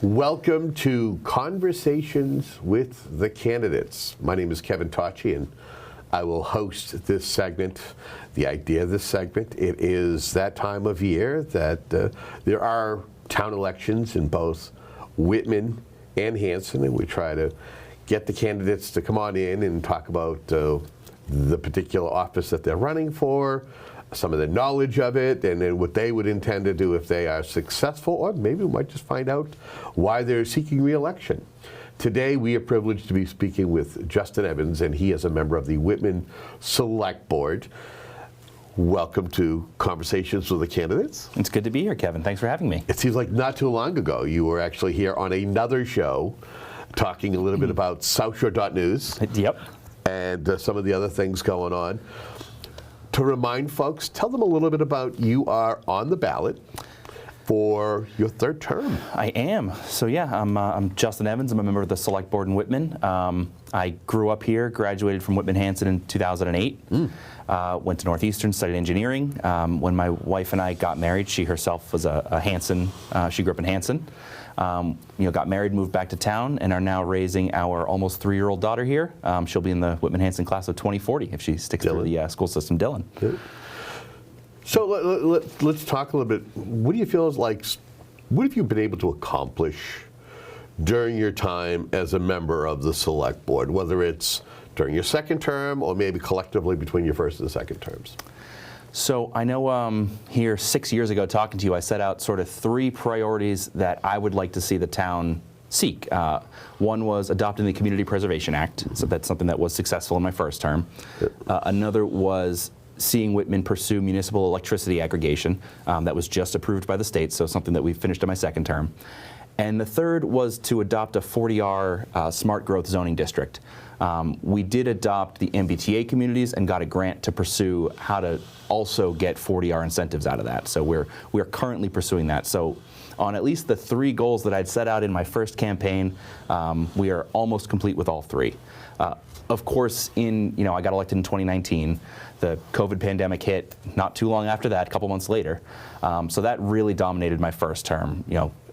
Welcome to Conversations with the Candidates. My name is Kevin Tocci, and I will host this segment. The idea of this segment, it is that time of year that there are town elections in both Whitman and Hanson, and we try to get the candidates to come on in and talk about the particular office that they're running for, some of the knowledge of it, and then what they would intend to do if they are successful, or maybe we might just find out why they're seeking re-election. Today we are privileged to be speaking with Justin Evans, and he is a member of the Whitman Select Board. Welcome to Conversations with the Candidates. It's good to be here, Kevin. Thanks for having me. It seems like not too long ago you were actually here on another show talking a little bit about SouthShore.news. Yep. And some of the other things going on. To remind folks, tell them a little bit about you are on the ballot for your third term. I am. So yeah, I'm Justin Evans. I'm a member of the Select Board in Whitman. I grew up here, graduated from Whitman Hanson in 2008. Went to Northeastern, studied engineering. When my wife and I got married, she herself was a Hanson. She grew up in Hanson. Got married, moved back to town, and are now raising our almost 3-year-old daughter here. She'll be in the Whitman Hanson class of 2040 if she sticks through the school system. Dylan. Good. So let's talk a little bit. What do you feel is like? What have you been able to accomplish during your time as a member of the Select Board, whether it's during your second term or maybe collectively between your first and second terms? So I know here 6 years ago talking to you, I set out sort of 3 priorities that I would like to see the town seek. One was adopting the Community Preservation Act, so that's something that was successful in my first term. Another was seeing Whitman pursue municipal electricity aggregation. That was just approved by the state, so something that we finished in my second term. And the third was to adopt a 40R smart growth zoning district. We did adopt the MBTA communities and got a grant to pursue how to also get 40R incentives out of that. So we're currently pursuing that. So on at least the 3 goals that I'd set out in my first campaign, we are almost complete with all 3. Of course, I got elected in 2019. The COVID pandemic hit not too long after that, a couple months later. So that really dominated my first term.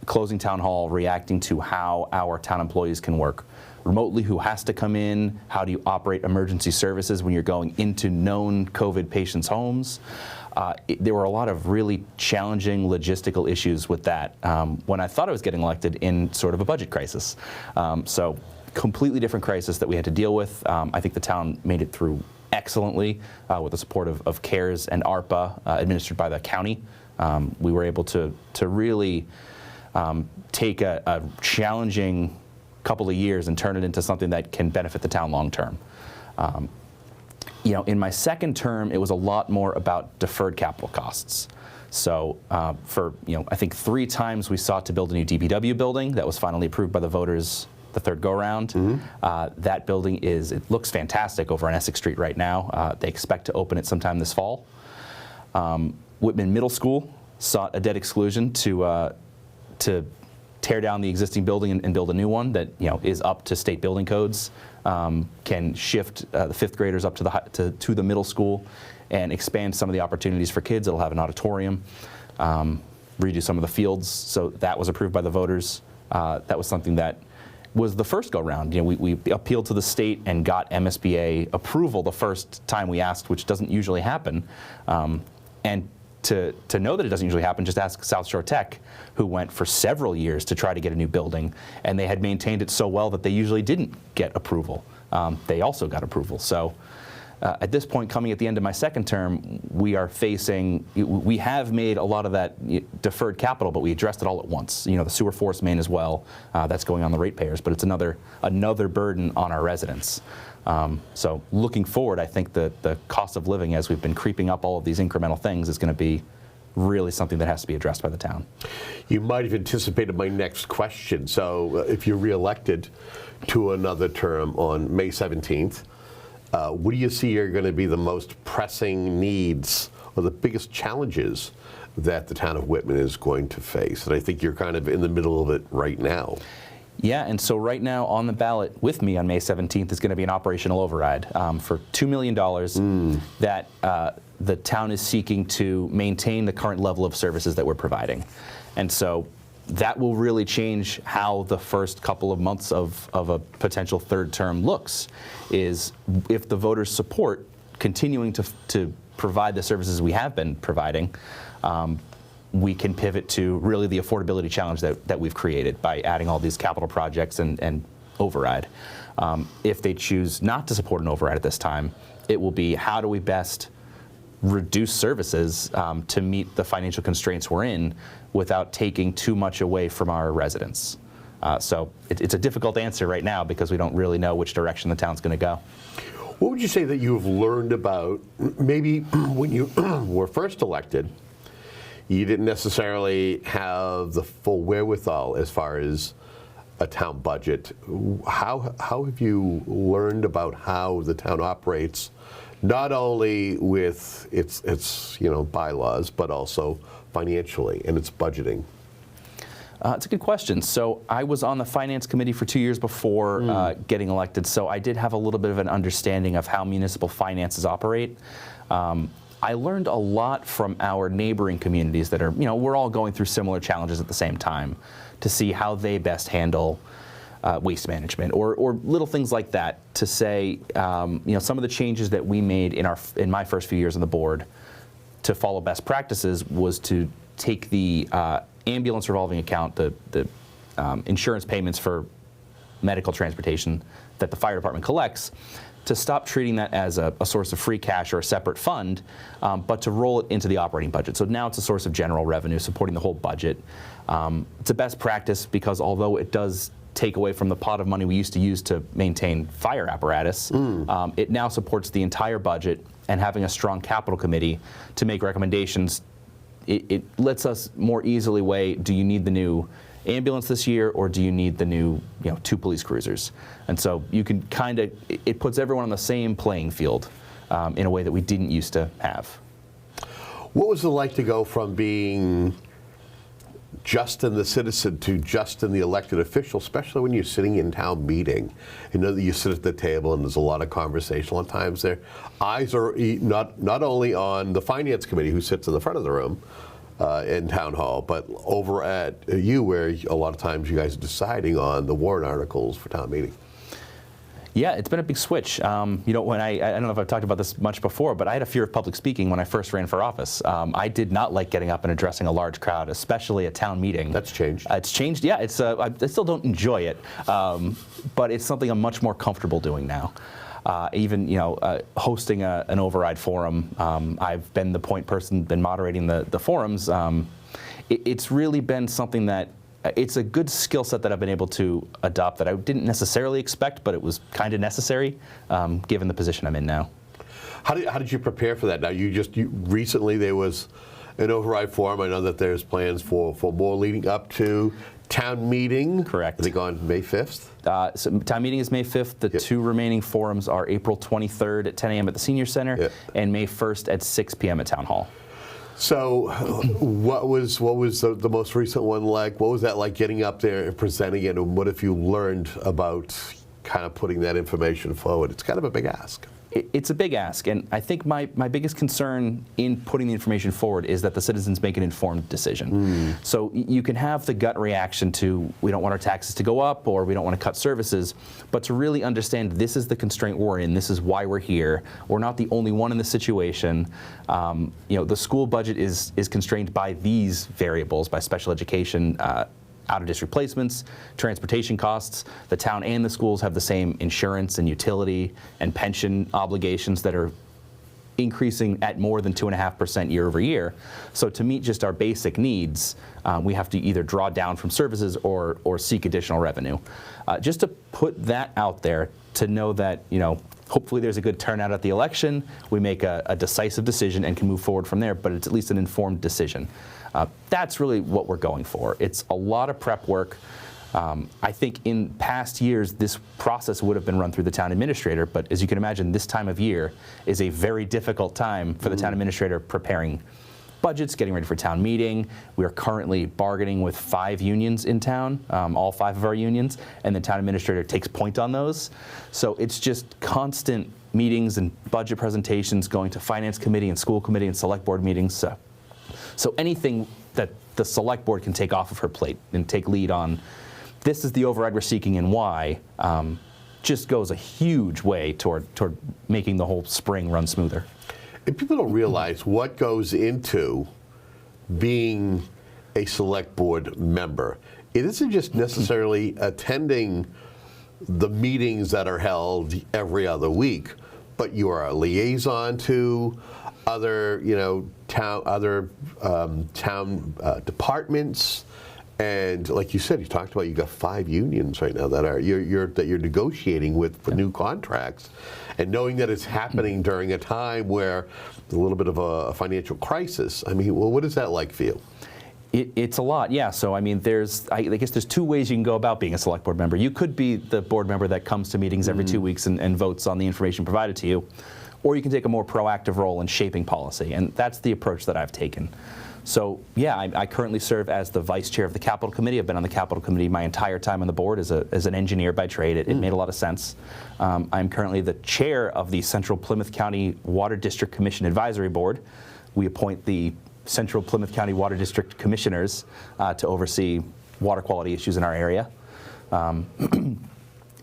Closing town hall, reacting to how our town employees can work remotely, who has to come in, how do you operate emergency services when you're going into known COVID patients' homes. There were a lot of really challenging logistical issues with that when I thought I was getting elected in sort of a budget crisis. So completely different crisis that we had to deal with. I think the town made it through excellently with the support of CARES and ARPA administered by the county. We were able to really take a challenging couple of years and turn it into something that can benefit the town long term. In my second term, it was a lot more about deferred capital costs. So I think 3 times we sought to build a new DPW building that was finally approved by the voters the third go-around. That building it looks fantastic over on Essex Street right now. They expect to open it sometime this fall. Whitman Middle School sought a debt exclusion to tear down the existing building and build a new one that is up to state building codes, can shift the 5th graders up to the middle school and expand some of the opportunities for kids. It'll have an auditorium, redo some of the fields. So that was approved by the voters. That was something that was the first go-round. We appealed to the state and got MSBA approval the first time we asked, which doesn't usually happen. And to know that it doesn't usually happen, just ask South Shore Tech, who went for several years to try to get a new building, and they had maintained it so well that they usually didn't get approval. They also got approval. So at this point, coming at the end of my second term, we have made a lot of that deferred capital, but we addressed it all at once. The sewer force main as well, that's going on the ratepayers, but it's another burden on our residents. So looking forward, I think that the cost of living, as we've been creeping up all of these incremental things, is going to be really something that has to be addressed by the town. You might have anticipated my next question. So if you're reelected to another term on May 17th, what do you see are going to be the most pressing needs or the biggest challenges that the town of Whitman is going to face? And I think you're kind of in the middle of it right now. Yeah, and so right now on the ballot with me on May 17th is going to be an operational override for $2 million that the town is seeking to maintain the current level of services that we're providing. And so that will really change how the first couple of months of a potential third term looks, is if the voters support continuing to provide the services we have been providing, we can pivot to really the affordability challenge that we've created by adding all these capital projects and override. If they choose not to support an override at this time, it will be how do we best reduce services to meet the financial constraints we're in without taking too much away from our residents. So it's a difficult answer right now because we don't really know which direction the town's going to go. What would you say that you've learned about, maybe when you were first elected, you didn't necessarily have the full wherewithal as far as a town budget. How have you learned about how the town operates, not only with its bylaws, but also financially and its budgeting? It's a good question. So I was on the Finance Committee for 2 years before getting elected, so I did have a little bit of an understanding of how municipal finances operate. I learned a lot from our neighboring communities that are, we're all going through similar challenges at the same time, to see how they best handle waste management or little things like that. To say, some of the changes that we made in my first few years on the board to follow best practices was to take the ambulance revolving account, the insurance payments for medical transportation that the fire department collects, to stop treating that as a source of free cash or a separate fund, but to roll it into the operating budget. So now it's a source of general revenue supporting the whole budget. It's a best practice because although it does take away from the pot of money we used to use to maintain fire apparatus, it now supports the entire budget, and having a strong capital committee to make recommendations, it lets us more easily weigh, do you need the new ambulance this year, or do you need the new 2 police cruisers? And so you can it puts everyone on the same playing field in a way that we didn't used to have. What was it like to go from being Justin the citizen to Justin the elected official, especially when you're sitting in town meeting? You know that you sit at the table and there's a lot of conversation. At times their eyes are not only on the Finance Committee, who sits in the front of the room, in town hall, but over at you, where a lot of times you guys are deciding on the warrant articles for town meeting. Yeah, it's been a big switch. When I don't know if I've talked about this much before, but I had a fear of public speaking when I first ran for office. I did not like getting up and addressing a large crowd, especially a town meeting. That's changed. It's changed. Yeah, I still don't enjoy it, but it's something I'm much more comfortable doing now. Even hosting an override forum, I've been the point person, been moderating the forums. It's really been something that it's a good skill set that I've been able to adopt that I didn't necessarily expect, but it was kind of necessary given the position I'm in now. How did you prepare for that? Now recently there was an override forum. I know that there's plans for more leading up to town meeting. Correct. I think on May 5th. So town meeting is May 5th. The 2 remaining forums are April 23rd at 10 a.m. at the Senior Center and May 1st at 6 p.m. at Town Hall. So what was the most recent one like? What was that like, getting up there and presenting it, and what have you learned about kind of putting that information forward? It's kind of a big ask. It's a big ask, and I think my biggest concern in putting the information forward is that the citizens make an informed decision. So you can have the gut reaction to, we don't want our taxes to go up, or we don't want to cut services, but to really understand this is the constraint we're in, this is why we're here, we're not the only one in this situation. The school budget is constrained by these variables, by special education, out-of-district placements, transportation costs. The town and the schools have the same insurance and utility and pension obligations that are increasing at more than 2.5% year over year. So to meet just our basic needs, we have to either draw down from services or seek additional revenue. Just to put that out there, to know that hopefully there's a good turnout at the election, we make a decisive decision and can move forward from there, but it's at least an informed decision. That's really what we're going for. It's a lot of prep work. I think in past years, this process would have been run through the town administrator, but as you can imagine, this time of year is a very difficult time for the town administrator preparing budgets, getting ready for town meeting. We are currently bargaining with 5 unions in town, all 5 of our unions, and the town administrator takes point on those. So it's just constant meetings and budget presentations, going to Finance Committee and School Committee and Select Board meetings. So So anything that the select board can take off of her plate and take lead on, this is the override we're seeking and why, just goes a huge way toward making the whole spring run smoother. And people don't realize what goes into being a select board member. It isn't just necessarily attending the meetings that are held every other week, but you are a liaison to other, town departments, and like you said, you talked about you got 5 unions right now that are you're negotiating with for new contracts, and knowing that it's happening during a time where there's a little bit of a financial crisis. I mean, well, what is that like for you? It's a lot, yeah. So I mean, I guess there's 2 ways you can go about being a select board member. You could be the board member that comes to meetings every 2 weeks and votes on the information provided to you, or you can take a more proactive role in shaping policy, and that's the approach that I've taken. So yeah, I currently serve as the vice chair of the Capital Committee. I've been on the Capital Committee my entire time on the board as an engineer by trade. It made a lot of sense. I'm currently the chair of the Central Plymouth County Water District Commission Advisory Board. We appoint the Central Plymouth County Water District Commissioners to oversee water quality issues in our area. And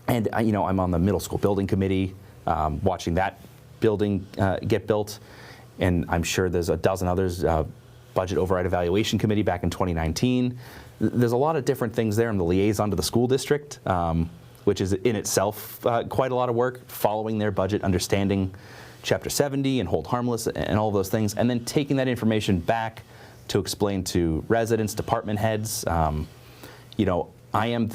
I'm on the Middle School Building Committee, watching that building get built. And I'm sure there's a dozen others. Budget Override Evaluation Committee back in 2019. There's a lot of different things there. I'm the liaison to the school district, which is in itself quite a lot of work, following their budget, understanding Chapter 70 and hold harmless and all those things, and then taking that information back to explain to residents, department heads. I am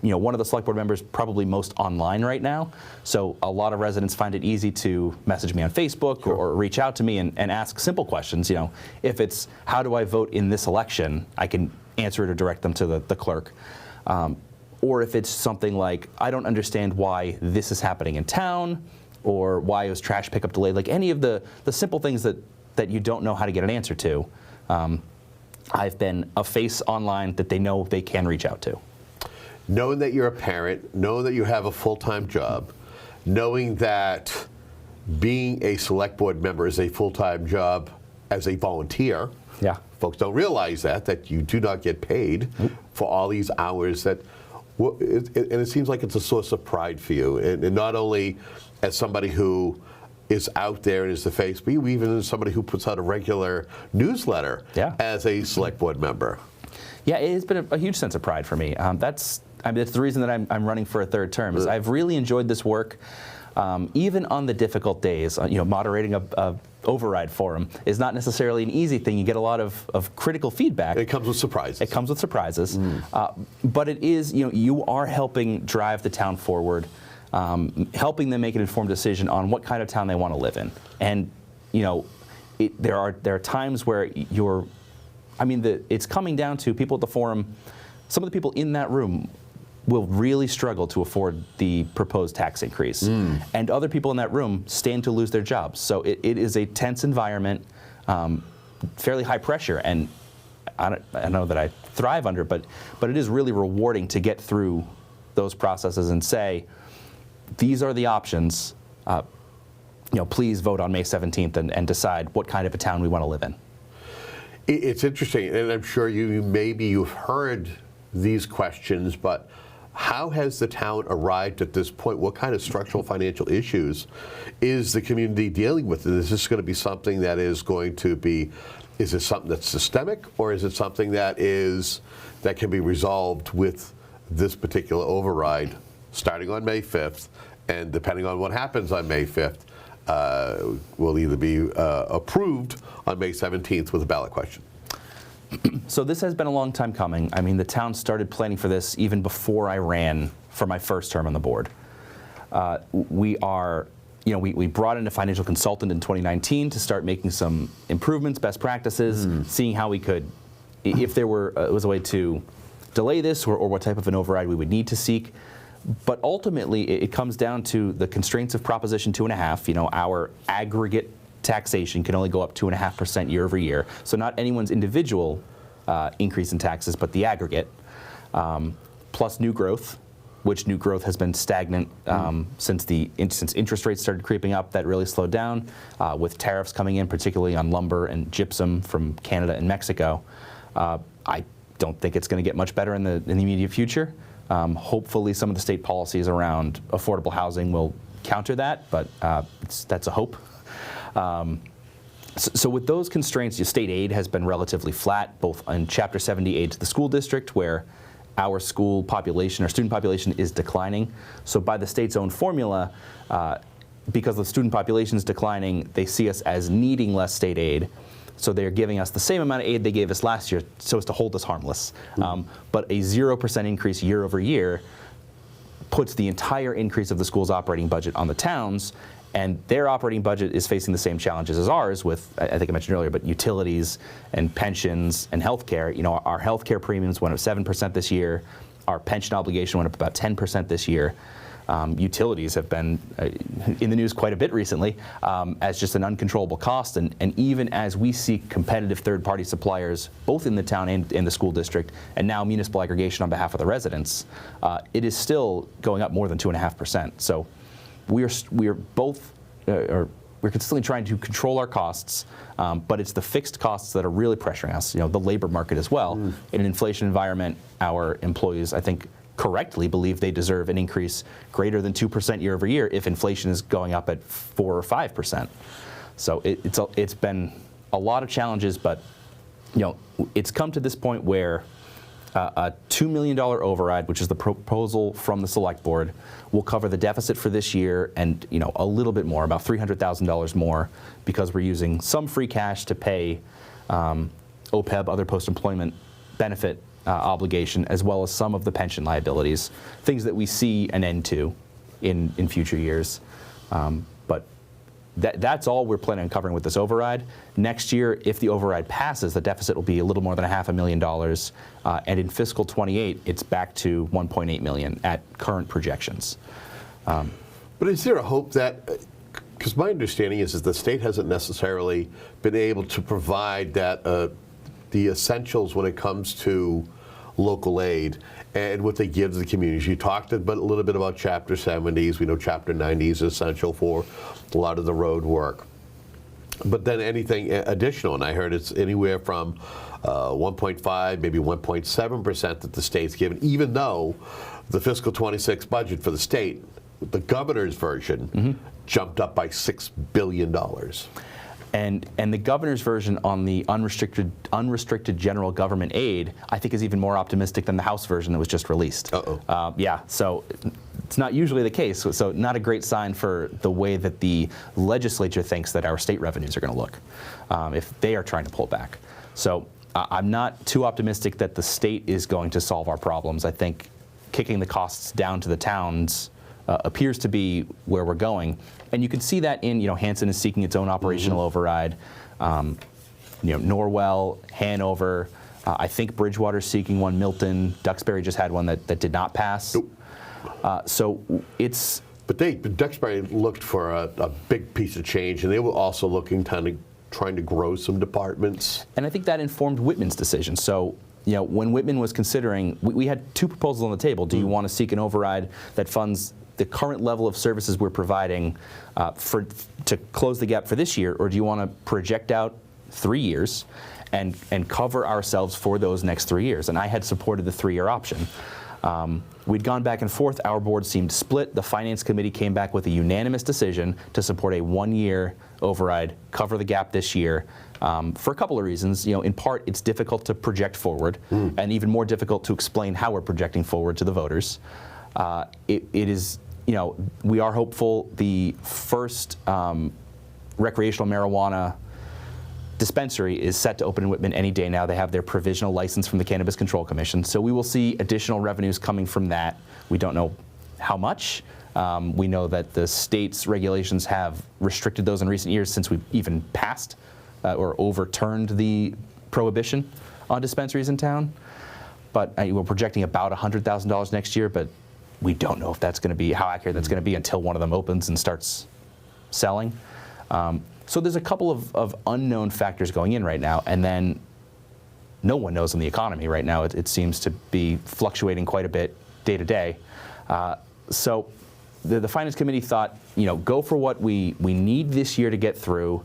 one of the select board members probably most online right now, so a lot of residents find it easy to message me on Facebook or reach out to me and ask simple questions. If it's how do I vote in this election, I can answer it or direct them to the clerk. Or if it's something like I don't understand why this is happening in town, or why it was trash pickup delayed, like any of the simple things that you don't know how to get an answer to, I've been a face online that they know they can reach out to. Knowing that you're a parent, knowing that you have a full-time job, knowing that being a select board member is a full-time job as a volunteer. Yeah. Folks don't realize that you do not get paid for all these hours and it seems like it's a source of pride for you, and not only as somebody who is out there and is the face, but even as somebody who puts out a regular newsletter as a select board member. Yeah, it's been a huge sense of pride for me. That's the reason that I'm running for a 3rd term. Is I've really enjoyed this work, even on the difficult days. Moderating a override forum is not necessarily an easy thing. You get a lot of critical feedback. It comes with surprises. It comes with surprises, but it is you are helping drive the town forward, helping them make an informed decision on what kind of town they want to live in. And there are times where it's coming down to people at the forum. Some of the people in that room will really struggle to afford the proposed tax increase. And other people in that room stand to lose their jobs. So it is a tense environment, fairly high pressure, and I know that I thrive under, but it is really rewarding to get through those processes and say, these are the options, please vote on May 17th and decide what kind of a town we want to live in. It's interesting, and I'm sure you've heard these questions, but how has the town arrived at this point? What kind of structural financial issues is the community dealing with? Is this going to be something that is going to be, is it something that's systemic, or is it something that can be resolved with this particular override starting on May 5th, and depending on what happens on May 5th, will either be approved on May 17th with a ballot question? So this has been a long time coming. I mean, the town started planning for this even before I ran for my 1st term on the board. We brought in a financial consultant in 2019 to start making some improvements, best practices, seeing how we could, if there was a way to delay this or what type of an override we would need to seek. But ultimately, it comes down to the constraints of Proposition 2.5. Our aggregate taxation can only go up 2.5% year over year. So not anyone's individual increase in taxes, but the aggregate, plus new growth, which new growth has been stagnant since interest rates started creeping up. That really slowed down with tariffs coming in, particularly on lumber and gypsum from Canada and Mexico. I don't think it's going to get much better in the immediate future. Hopefully some of the state policies around affordable housing will counter that, but that's a hope. So with those constraints, your state aid has been relatively flat, both in Chapter 70 aid to the school district, where our school population, our student population is declining. So by the state's own formula, because the student population is declining, they see us as needing less state aid. So they're giving us the same amount of aid they gave us last year so as to hold us harmless. But a 0% increase year over year puts the entire increase of the school's operating budget on the towns, and their operating budget is facing the same challenges as ours with, I think I mentioned earlier, but utilities and pensions and healthcare. You know, our healthcare premiums went up 7% this year. Our pension obligation went up about 10% this year. Utilities have been in the news quite a bit recently as just an uncontrollable cost, and even as we seek competitive third-party suppliers, both in the town and in the school district, and now municipal aggregation on behalf of the residents, it is still going up more than 2.5%. So we're consistently trying to control our costs, but it's the fixed costs that are really pressuring us. You know, the labor market as well. In an inflation environment, our employees, I think, correctly believe they deserve an increase greater than 2% year over year if inflation is going up at 4 or 5%. So it's been a lot of challenges, but you know, it's come to this point where a $2 million override, which is the proposal from the Select Board, will cover the deficit for this year and, you know, a little bit more, about $300,000 more, because we're using some free cash to pay OPEB, other post-employment benefit obligation, as well as some of the pension liabilities, things that we see an end to in future years. But that's all we're planning on covering with this override. Next year, if the override passes, the deficit will be a little more than $500,000, and in fiscal 28, it's back to $1.8 million at current projections. But is there a hope that, because my understanding is that the state hasn't necessarily been able to provide that the essentials when it comes to local aid and what they give to the communities. You talked a little bit about Chapter 70s. We know Chapter 90 is essential for a lot of the road work. But then anything additional, and I heard it's anywhere from 1.5, maybe 1.7% that the state's given, even though the fiscal 26 budget for the state, the governor's version, jumped up by $6 billion. And the governor's version on the unrestricted general government aid, I think, is even more optimistic than the House version that was just released. Yeah, so it's not usually the case. So not a great sign for the way that the legislature thinks that our state revenues are going to look if they are trying to pull back. So I'm not too optimistic that the state is going to solve our problems. I think kicking the costs down to the towns appears to be where we're going. And you can see that in, you know, Hanson is seeking its own operational override. You know, Norwell, Hanover, I think Bridgewater's seeking one. Milton, Duxbury just had one that did not pass. So it's... But Duxbury looked for a big piece of change, and they were also looking trying to grow some departments. And I think that informed Whitman's decision. So, you know, when Whitman was considering, we had two proposals on the table. Do you want to seek an override that funds the current level of services we're providing to close the gap for this year, or do you want to project out 3 years and cover ourselves for those next 3 years? And I had supported the 3-year option. We'd gone back and forth. Our board seemed split. The Finance Committee came back with a unanimous decision to support a 1-year override, cover the gap this year, for a couple of reasons. You know, in part, it's difficult to project forward, and even more difficult to explain how we're projecting forward to the voters. It is, you know, we are hopeful the first recreational marijuana dispensary is set to open in Whitman any day now. They have their provisional license from the Cannabis Control Commission. So we will see additional revenues coming from that. We don't know how much. We know that the state's regulations have restricted those in recent years since we've even passed or overturned the prohibition on dispensaries in town. But we're projecting about $100,000 next year, but we don't know if that's going to be, how accurate that's going to be until one of them opens and starts selling. So there's a couple of unknown factors going in right now, and then no one knows in the economy right now. It seems to be fluctuating quite a bit day to day. So the Finance Committee thought, go for what we need this year to get through.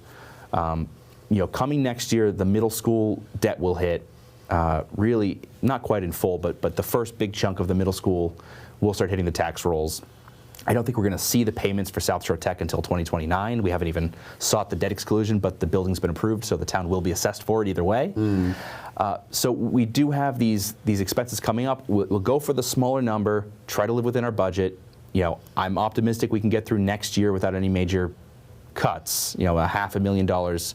Coming next year, the middle school debt will hit, really not quite in full, but the first big chunk of the middle school will start hitting the tax rolls. I don't think we're going to see the payments for South Shore Tech until 2029. We haven't even sought the debt exclusion, but the building's been approved, so the town will be assessed for it either way. So we do have these expenses coming up. We'll go for the smaller number, try to live within our budget. I'm optimistic we can get through next year without any major cuts. $500,000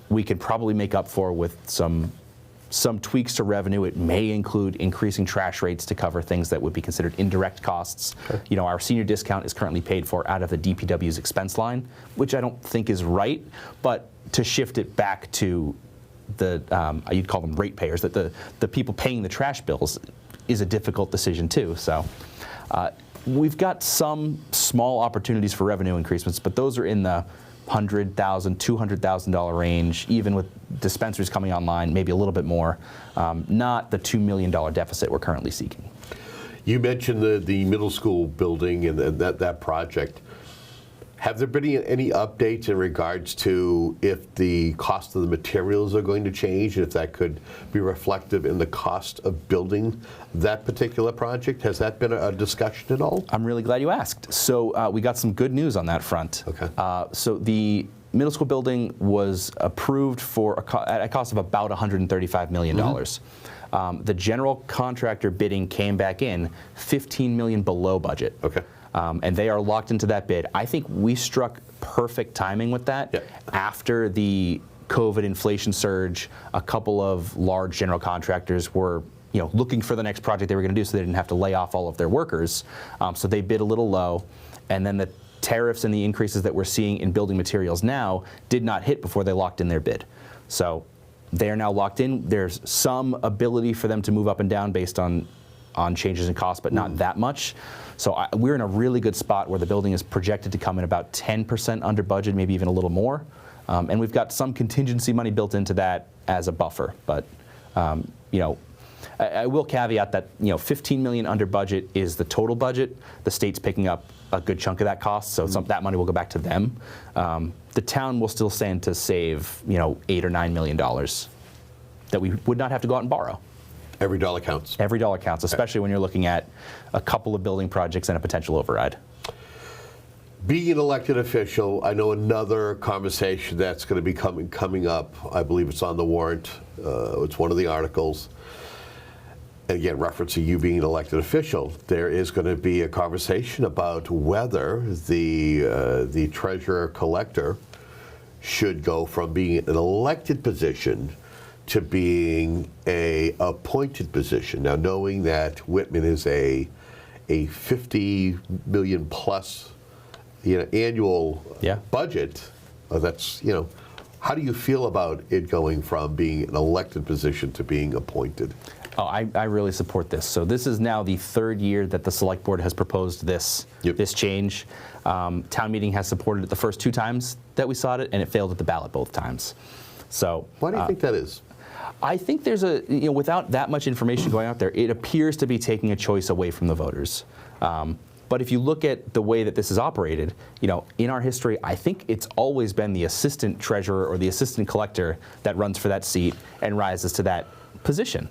we could probably make up for with some tweaks to revenue. It may include increasing trash rates to cover things that would be considered indirect costs. Okay. Our senior discount is currently paid for out of the DPW's expense line, which I don't think is right, but to shift it back to the, you'd call them ratepayers, that the people paying the trash bills is a difficult decision too. So we've got some small opportunities for revenue increasements, but those are in the $100,000, $200,000 range, even with dispensaries coming online, maybe a little bit more, not the $2 million deficit we're currently seeking. You mentioned the middle school building and that project. Have there been any updates in regards to if the cost of the materials are going to change, and if that could be reflective in the cost of building that particular project? Has that been a discussion at all? I'm really glad you asked. So we got some good news on that front. Okay. So the middle school building was approved for at a cost of about $135 million. Mm-hmm. The general contractor bidding came back in $15 million below budget. Okay. And they are locked into that bid. I think we struck perfect timing with that. Yep. After the COVID inflation surge, a couple of large general contractors were looking for the next project they were going to do, so they didn't have to lay off all of their workers. So they bid a little low, and then the tariffs and the increases that we're seeing in building materials now did not hit before they locked in their bid. So they are now locked in. There's some ability for them to move up and down based on changes in cost, but not that much. So we're in a really good spot where the building is projected to come in about 10% under budget, maybe even a little more. And we've got some contingency money built into that as a buffer. But I will caveat that $15 million under budget is the total budget. The state's picking up a good chunk of that cost, so that money will go back to them. The town will still stand to save $8 or $9 million that we would not have to go out and borrow. Every dollar counts. Every dollar counts, especially when you're looking at a couple of building projects and a potential override. Being an elected official, I know another conversation that's going to be coming up. I believe it's on the warrant. It's one of the articles. And again, referencing you being an elected official, there is going to be a conversation about whether the treasurer collector should go from being an elected position to being a appointed position. Now, knowing that Whitman is a $50 million plus annual budget, that's how do you feel about it going from being an elected position to being appointed? Oh, I really support this. So this is now the third year that the Select Board has proposed this change. Town meeting has supported it the first two times that we saw it, and it failed at the ballot both times. So why do you think that is? I think there's without that much information going out there, it appears to be taking a choice away from the voters. But if you look at the way that this is operated, in our history, I think it's always been the assistant treasurer or the assistant collector that runs for that seat and rises to that position.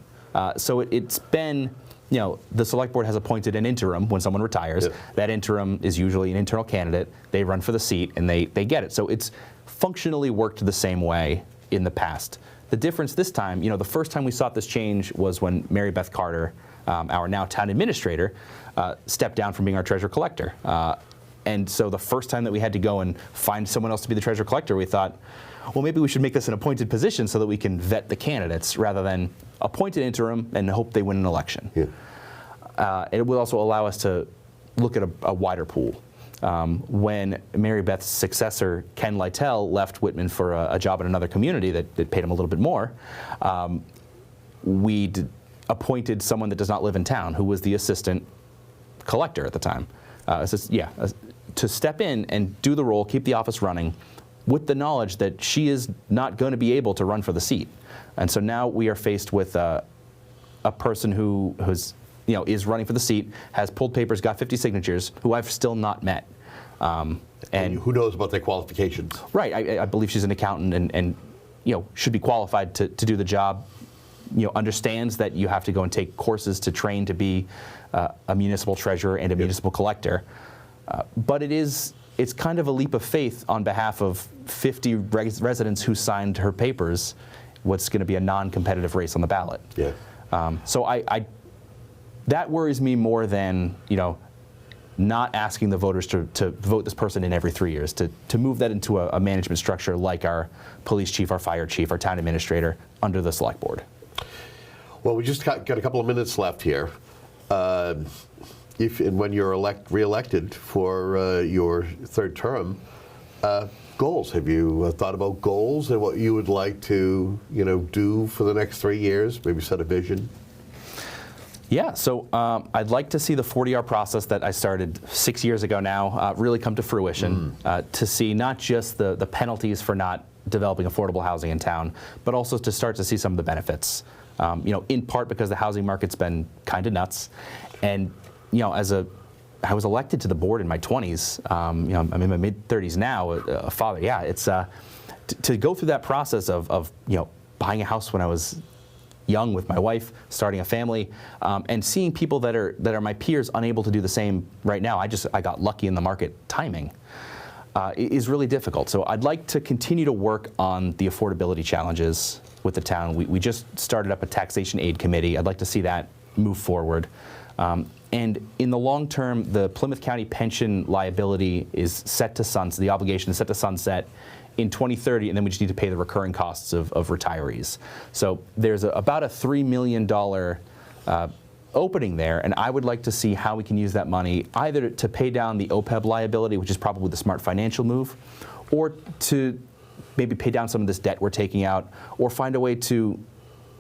So it's been, the Select Board has appointed an interim when someone retires. Yep. That interim is usually an internal candidate. They run for the seat and they get it. So it's functionally worked the same way in the past. The difference this time, the first time we saw this change was when Mary Beth Carter, our now town administrator, stepped down from being our treasurer collector. And so the first time that we had to go and find someone else to be the treasurer collector, we thought, well, maybe we should make this an appointed position so that we can vet the candidates rather than appoint an interim and hope they win an election. Yeah. It will also allow us to look at a wider pool. When Mary Beth's successor, Ken Lytle, left Whitman for a job in another community that paid him a little bit more, we appointed someone that does not live in town, who was the assistant collector at the time, to step in and do the role, keep the office running, with the knowledge that she is not going to be able to run for the seat. And so now we are faced with a person who's is running for the seat, has pulled papers, got 50 signatures, who I've still not met. And who knows about their qualifications? Right. I believe she's an accountant and should be qualified to do the job. Understands that you have to go and take courses to train to be a municipal treasurer and a municipal collector. But it's kind of a leap of faith on behalf of 50 residents who signed her papers, what's going to be a non-competitive race on the ballot. Yeah. So that worries me more than, not asking the voters to vote this person in every 3 years, to move that into a management structure like our police chief, our fire chief, our town administrator under the select board. Well, we just got a couple of minutes left here. If and when you're re-elected for your third term, goals. Have you thought about goals and what you would like to, do for the next 3 years? Maybe set a vision. Yeah, so I'd like to see the 40-hour process that I started 6 years ago now really come to fruition, to see not just the penalties for not developing affordable housing in town, but also to start to see some of the benefits. In part because the housing market's been kind of nuts. And, I was elected to the board in my 20s. I'm in my mid-30s now, a father. Yeah, it's to go through that process of buying a house when I was young with my wife, starting a family, and seeing people that are my peers unable to do the same right now. I got lucky in the market timing. Is really difficult. So I'd like to continue to work on the affordability challenges with the town. We just started up a taxation aid committee. I'd like to see that move forward. And in the long term, the Plymouth County pension liability is set to sunset, the obligation is set to sunset in 2030, and then we just need to pay the recurring costs of retirees. So there's about a $3 million opening there, and I would like to see how we can use that money either to pay down the OPEB liability, which is probably the smart financial move, or to maybe pay down some of this debt we're taking out, or find a way to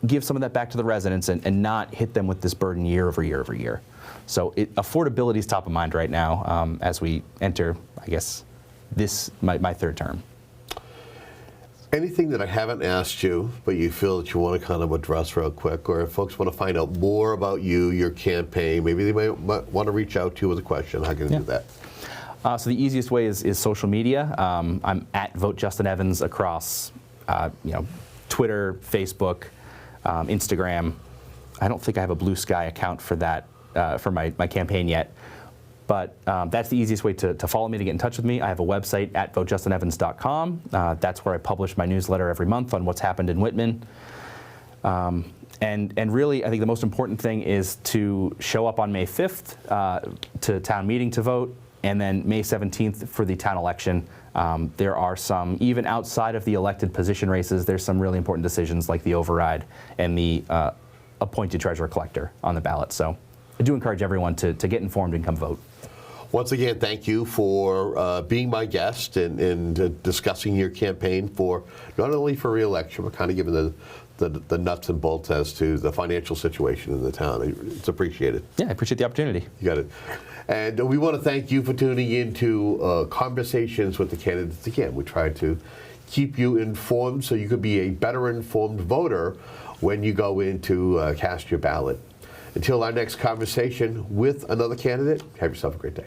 give some of that back to the residents and not hit them with this burden year over year over year. So affordability is top of mind right now as we enter, I guess, my third term. Anything that I haven't asked you, but you feel that you want to kind of address real quick, or if folks want to find out more about you, your campaign, maybe they might want to reach out to you with a question, how can they do that? So the easiest way is social media. I'm at Vote Justin Evans across Twitter, Facebook, Instagram. I don't think I have a Blue Sky account for that, for my campaign yet. But that's the easiest way to follow me, to get in touch with me. I have a website at votejustinevans.com. That's where I publish my newsletter every month on what's happened in Whitman. And really, I think the most important thing is to show up on May 5th to town meeting to vote, and then May 17th for the town election. There are some, even outside of the elected position races, there's some really important decisions like the override and the appointed treasurer collector on the ballot. So I do encourage everyone to get informed and come vote. Once again, thank you for being my guest and discussing your campaign for not only for re-election, but kind of giving the nuts and bolts as to the financial situation in the town. It's appreciated. Yeah, I appreciate the opportunity. You got it. And we want to thank you for tuning in to Conversations with the Candidates. Again, we try to keep you informed so you could be a better informed voter when you go in to cast your ballot. Until our next conversation with another candidate, have yourself a great day.